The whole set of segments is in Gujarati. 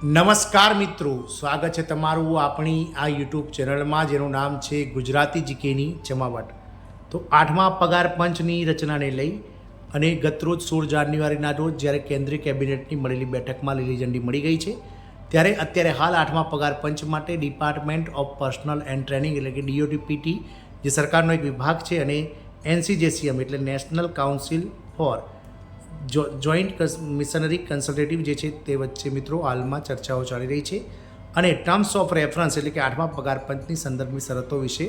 નમસ્કાર મિત્રો, સ્વાગત છે તમારું આપણી આ યુટ્યુબ ચેનલમાં જેનું નામ છે ગુજરાતી જીકેની જમાવટ. તો 8મા પગાર પંચની રચનાને લઈ અને ગતરોજ 16 જાન્યુઆરીના રોજ જ્યારે કેન્દ્રીય કેબિનેટની મળેલી બેઠકમાં લીલી ઝંડી મળી ગઈ છે, ત્યારે અત્યારે હાલ 8મા પગાર પંચ માટે department of personal and training એટલે કે DOTPT જે સરકારનો એક વિભાગ છે અને NCJCM એટલે national council four joint missionary consultative જે છે તે વચ્ચે મિત્રો હાલમાં ચર્ચાઓ ચાલી રહી છે અને ટર્મ્સ ઓફ રેફરન્સ એટલે કે 8મા પગાર પંચની સંદર્ભની શરતો વિશે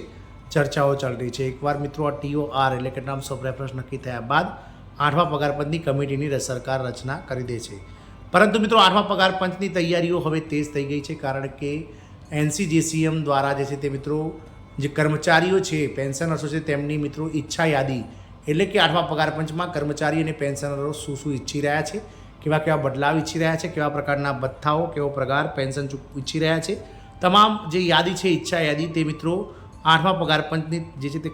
ચર્ચાઓ ચાલી રહી છે. એકવાર મિત્રો આ TOR એટલે કે ટર્મ્સ ઓફ રેફરન્સ નક્કી થયા બાદ 8મા પગાર પંચની કમિટીની સરકાર રચના કરી દે છે. પરંતુ મિત્રો 8મા પગાર પંચની તૈયારીઓ હવે તેજ થઈ ગઈ છે, કારણ કે NCJCM દ્વારા જે છે તે મિત્રો જે કર્મચારીઓ છે, પેન્શનર્સો છે, તેમની મિત્રો ઈચ્છા યાદી એટલે કે 8મા પગાર પંચમાં કર્મચારી અને પેન્શનરો શું શું ઈચ્છી રહ્યા છે, કેવા કેવા બદલાવ ઈચ્છી રહ્યા છે, કેવા પ્રકારના ભથ્થાઓ, કેવો પગાર પેન્શન ઈચ્છી રહ્યા છે, તમામ જે યાદી છે, ઈચ્છા યાદી, તે મિત્રો 8મા પગાર પંચની જે છે તે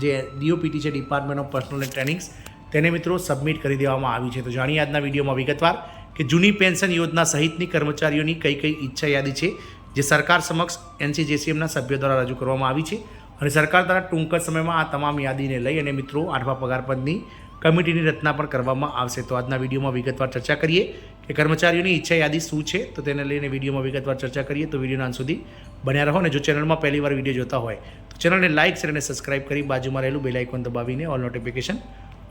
જે DOPT છે, department of personal and trainings, તેને મિત્રો સબમિટ કરી દેવામાં આવી છે. તો જાણીએ આજના વિડીયોમાં વિગતવાર કે જૂની પેન્શન યોજના સહિતની કર્મચારીઓની કઈ કઈ ઈચ્છા યાદી છે જે સરકાર સમક્ષ NCJCMના સભ્યો દ્વારા રજૂ કરવામાં આવી છે અને સરકાર દ્વારા ટૂંક જ સમયમાં આ તમામ યાદીને લઈ અને મિત્રો 8મા પગાર પંચની કમિટીની રચના પણ કરવામાં આવશે. તો આજના વિડીયોમાં વિગતવાર ચર્ચા કરીએ કે કર્મચારીઓની ઈચ્છા યાદી શું છે, તો તેને લઈને વિડીયોમાં વિગતવાર ચર્ચા કરીએ. તો વિડીયોના અંત સુધી બન્યા રહો અને જો ચેનલમાં પહેલીવાર વિડીયો જોતા હોય તો ચેનલને લાઇક, શેર અને સબસ્ક્રાઇબ કરી બાજુમાં રહેલું બેલ આઇકોન દબાવીને ઓલ નોટિફિકેશન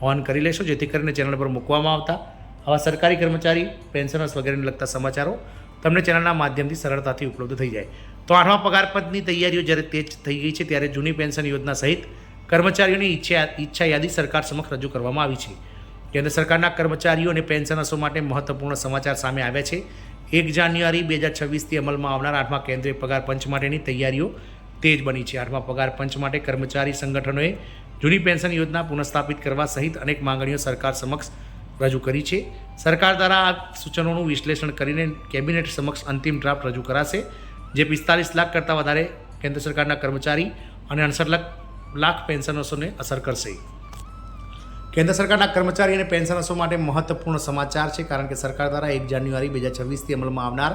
ઓન કરી લેશો, જેથી કરીને ચેનલ પર મૂકવામાં આવતા આવા સરકારી કર્મચારી, પેન્શનર્સ વગેરેને લગતા સમાચારો તમને ચેનલના માધ્યમથી સરળતાથી ઉપલબ્ધ થઈ જાય. તો 8મા પગાર પંચની તૈયારીઓ જ્યારે તેજ થઈ ગઈ છે, ત્યારે જૂની પેન્શન યોજના સહિત કર્મચારીઓની ઈચ્છા યાદી સરકાર સમક્ષ રજૂ કરવામાં આવી છે. કેન્દ્ર સરકારના કર્મચારીઓ અને પેન્શનર્સો માટે મહત્વપૂર્ણ સમાચાર સામે આવ્યા છે. 1 જાન્યુઆરી 2026થી અમલમાં આવનાર 8મા કેન્દ્રીય પગાર પંચ માટેની તૈયારીઓ તેજ બની છે. 8મા પગાર પંચ માટે કર્મચારી સંગઠનોએ જૂની પેન્શન યોજના પુનઃસ્થાપિત કરવા સહિત અનેક માંગણીઓ સરકાર સમક્ષ રજૂ કરી છે. સરકાર દ્વારા આ સૂચનોનું વિશ્લેષણ કરીને કેબિનેટ સમક્ષ અંતિમ ડ્રાફ્ટ રજૂ કરાશે, જે 45 લાખ કરતાં વધારે કેન્દ્ર સરકારના કર્મચારી અને 68 લાખ પેન્શનર્સોને અસર કરશે. કેન્દ્ર સરકારના કર્મચારી અને પેન્શનર્સો માટે મહત્વપૂર્ણ સમાચાર છે, કારણ કે સરકાર દ્વારા 1 જાન્યુઆરી 2026થી અમલમાં આવનાર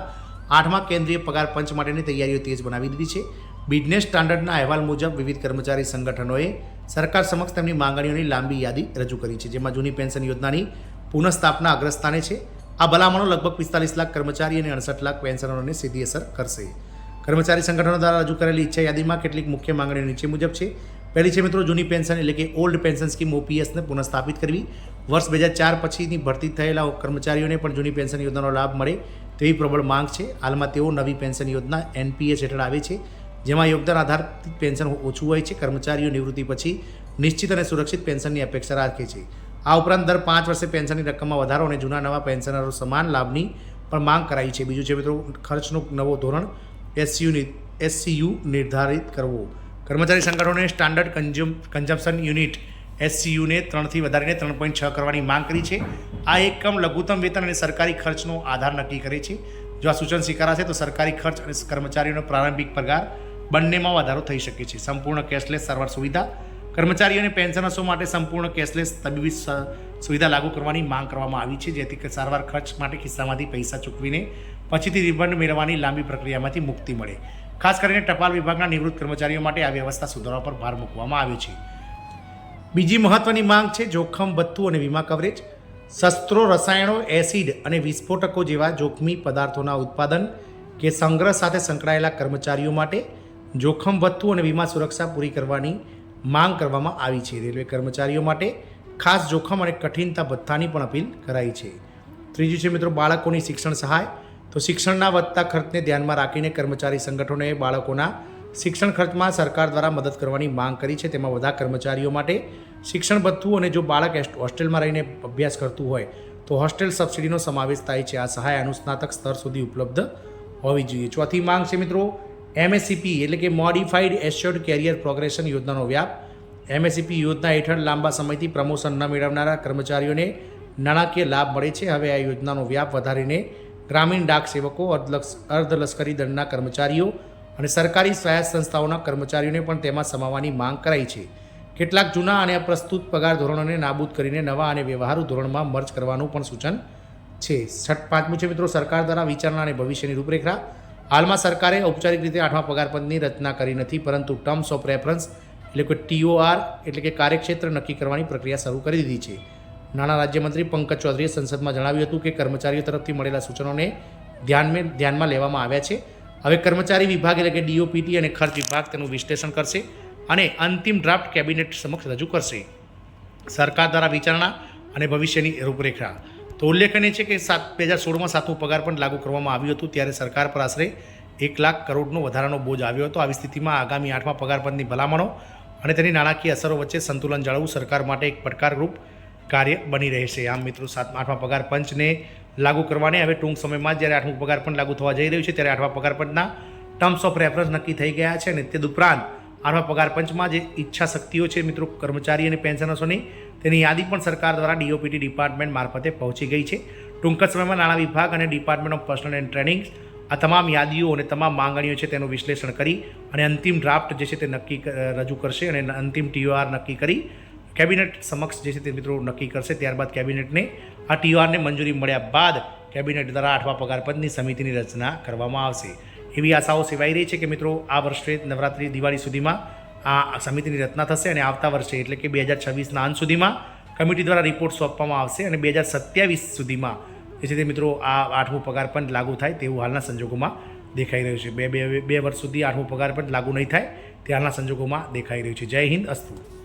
8મા કેન્દ્રીય પગાર પંચ માટેની તૈયારીઓ તેજ બનાવી દીધી છે. બિઝનેસ સ્ટાન્ડર્ડના અહેવાલ મુજબ વિવિધ કર્મચારી સંગઠનોએ સરકાર સમક્ષ તેમની માંગણીઓની લાંબી યાદી રજૂ કરી છે, જેમાં જૂની પેન્શન યોજનાની પુનઃસ્થાપના અગ્રસ્થાને છે. આ ભલામણો લગભગ 45 લાખ કર્મચારી અને 68 લાખ પેન્શનરોને સીધી અસર કરશે. કર્મચારી સંગઠનો દ્વારા રજૂ કરેલી ઈચ્છા યાદીમાં કેટલીક મુખ્ય માંગણીઓ નીચે મુજબ છે. પહેલી છે મિત્રો જૂની પેન્શન એટલે કે ઓલ્ડ પેન્શન સ્કીમ OPSને પુનઃસ્થાપિત કરવી. વર્ષ 2004 પછીની ભરતી થયેલા કર્મચારીઓને પણ જૂની પેન્શન યોજનાનો લાભ મળે તેવી પ્રબળ માંગ છે. હાલમાં તેઓ નવી પેન્શન યોજના NPS હેઠળ આવે છે, જેમાં યોગદાન આધારિત પેન્શન ઓછું હોય છે. કર્મચારીઓ નિવૃત્તિ પછી નિશ્ચિત અને સુરક્ષિત પેન્શનની અપેક્ષા રાખે છે. આ ઉપરાંત દર 5 વર્ષે પેન્શનની રકમમાં વધારો અને જૂના નવા પેન્શનરો સમાન લાભની પણ માંગ કરાઈ છે. બીજું છે મિત્રો ખર્ચનો નવો ધોરણ SCU નિર્ધારિત કરવો. કર્મચારી સંગઠનોને સ્ટાન્ડર્ડ કન્ઝમ્પશન યુનિટ SCUને 3થી વધારીને 3.6 કરવાની માંગ કરી છે. આ એકમ લઘુત્તમ વેતન અને સરકારી ખર્ચનો આધાર નક્કી કરે છે. જો આ સૂચન સ્વીકારાશે તો સરકારી ખર્ચ અને કર્મચારીઓનો પ્રારંભિક પગાર બંનેમાં વધારો થઈ શકે છે. સંપૂર્ણ કેશલેસ સારવાર સુવિધા. કર્મચારીઓ અને પેન્શનર્સો માટે સંપૂર્ણ કેશલેસ તબીબી સુવિધા લાગુ કરવાની માંગ કરવામાં આવી છે, જેથી સારવાર ખર્ચ માટે ખિસ્સામાંથી પૈસા ચૂકવીને પછીથી રિફંડ મેળવવાની લાંબી પ્રક્રિયામાંથી મુક્તિ મળે. ખાસ કરીને ટપાલ વિભાગના નિવૃત્ત કર્મચારીઓ માટે આ વ્યવસ્થા સુધારવા પર ભાર મૂકવામાં આવ્યો છે. બીજી મહત્વની માંગ છે જોખમ ભથ્થું અને વીમા કવરેજ. શસ્ત્રો, રસાયણો, એસિડ અને વિસ્ફોટકો જેવા જોખમી પદાર્થોના ઉત્પાદન કે સંગ્રહ સાથે સંકળાયેલા કર્મચારીઓ માટે જોખમ ભથ્થું અને વીમા સુરક્ષા પૂરી કરવાની માંગ કરવામાં આવી છે. રેલવે કર્મચારીઓ માટે ખાસ જોખમ અને કઠિનતા ભથ્થાની પણ અપીલ કરાઈ છે. ત્રીજું છે મિત્રો બાળકોની શિક્ષણ સહાય. તો શિક્ષણના વધતા ખર્ચને ધ્યાનમાં રાખીને કર્મચારી સંગઠનોએ બાળકોના શિક્ષણ ખર્ચમાં સરકાર દ્વારા મદદ કરવાની માંગ કરી છે. તેમાં બધા કર્મચારીઓ માટે શિક્ષણ ભથ્થું અને જો બાળક હોસ્ટેલમાં રહીને અભ્યાસ કરતું હોય તો હોસ્ટેલ સબસિડીનો સમાવેશ થાય છે. આ સહાય અનુસ્નાતક સ્તર સુધી ઉપલબ્ધ હોવી જોઈએ. ચોથી માંગ છે મિત્રો MSCP એટલે કે મોડિફાઈડ એશ્યોર્ડ કેરિયર પ્રોગ્રેશન યોજનાનો વ્યાપ. MSCP યોજના હેઠળ લાંબા સમયથી પ્રમોશન ન મેળવનારા કર્મચારીઓને નાણાકીય લાભ મળે છે. હવે આ યોજનાનો વ્યાપ વધારીને ગ્રામીણ ડાક સેવકો, અર્ધલશ્કરી દળના કર્મચારીઓ અને સરકારી સ્વાયત્ત સંસ્થાઓના કર્મચારીઓને પણ તેમાં સમાવવાની માંગ કરાઈ છે. કેટલાક જૂના અને અપ્રસ્તુત પગાર ધોરણોને નાબૂદ કરીને નવા અને વ્યવહારુ ધોરણમાં મર્જ કરવાનું પણ સૂચન છે. પાંચમું છે મિત્રો સરકાર દ્વારા વિચારણા અને ભવિષ્યની રૂપરેખા. હાલમાં સરકારે ઔપચારિક રીતે 8મા પગાર પંચની રચના કરી નથી, પરંતુ ટર્મ્સ ઓફ રેફરન્સ એટલે કે TOR એટલે કે કાર્યક્ષેત્ર નક્કી કરવાની પ્રક્રિયા શરૂ કરી દીધી છે. નાણાં રાજ્યમંત્રી પંકજ ચૌધરીએ સંસદમાં જણાવ્યું હતું કે કર્મચારીઓ તરફથી મળેલા સૂચનોને ધ્યાનમાં લેવામાં આવ્યા છે. હવે કર્મચારી વિભાગ એટલે કે DOPT અને ખર્ચ વિભાગ તેનું વિશ્લેષણ કરશે અને અંતિમ ડ્રાફ્ટ કેબિનેટ સમક્ષ રજૂ કરશે. સરકાર દ્વારા વિચારણા અને ભવિષ્યની રૂપરેખા. તો ઉલ્લેખનીય છે કે 2016માં 7મું પગાર પણ લાગુ કરવામાં આવ્યું હતું. ત્યારે સરકાર પર આશરે 1 લાખ કરોડનો વધારાનો બોજ આવ્યો હતો. આવી સ્થિતિમાં આગામી 8મા પગાર પંચની ભલામણો અને તેની નાણાકીય અસરો વચ્ચે સંતુલન જાળવવું સરકાર માટે એક પડકારરૂપ કાર્ય બની રહેશે. આમ મિત્રો 8મા પગાર પંચને લાગુ કરવાને હવે ટૂંક સમયમાં જ્યારે 8મું પગાર પંચ લાગુ થવા જઈ રહ્યું છે ત્યારે 8મા પગાર પંચના ટર્મ્સ ઓફ રેફરન્સ નક્કી થઈ ગયા છે અને તે ઉપરાંત 8મા પગાર પંચમાં જે ઈચ્છા શક્તિઓ છે મિત્રો કર્મચારી અને પેન્શનર્સોની તેની યાદી પણ સરકાર દ્વારા DOPT ડિપાર્ટમેન્ટ મારફતે પહોંચી ગઈ છે. ટૂંક જ સમયમાં નાણાં વિભાગ અને department of personal and training આ તમામ યાદીઓ અને તમામ માંગણીઓ છે તેનું વિશ્લેષણ કરી અને અંતિમ ડ્રાફ્ટ જે છે તે રજૂ કરશે અને અંતિમ TOR નક્કી કરી કેબિનેટ સમક્ષ જે છે તે મિત્રો નક્કી કરશે. ત્યારબાદ કેબિનેટને આ TORને મંજૂરી મળ્યા બાદ કેબિનેટ દ્વારા 8મા પગાર પંચની સમિતિની રચના કરવામાં આવશે. એવી આશાઓ સેવાઈ રહી છે કે મિત્રો આ વર્ષે નવરાત્રિ દિવાળી સુધીમાં આ સમિતિની રચના થશે અને આવતા વર્ષે એટલે કે 2026ના અંત સુધીમાં કમિટી દ્વારા રિપોર્ટ સોંપવામાં આવશે અને 2027 સુધીમાં જે છે તે મિત્રો આ 8મું પગાર પંચ લાગુ થાય તેવું હાલના સંજોગોમાં દેખાઈ રહ્યું છે. બે વર્ષ સુધી 8મું પગાર પંચ લાગુ નહીં થાય તે હાલના સંજોગોમાં દેખાઈ રહ્યું છે. જય હિન્દ, અસ્તુ.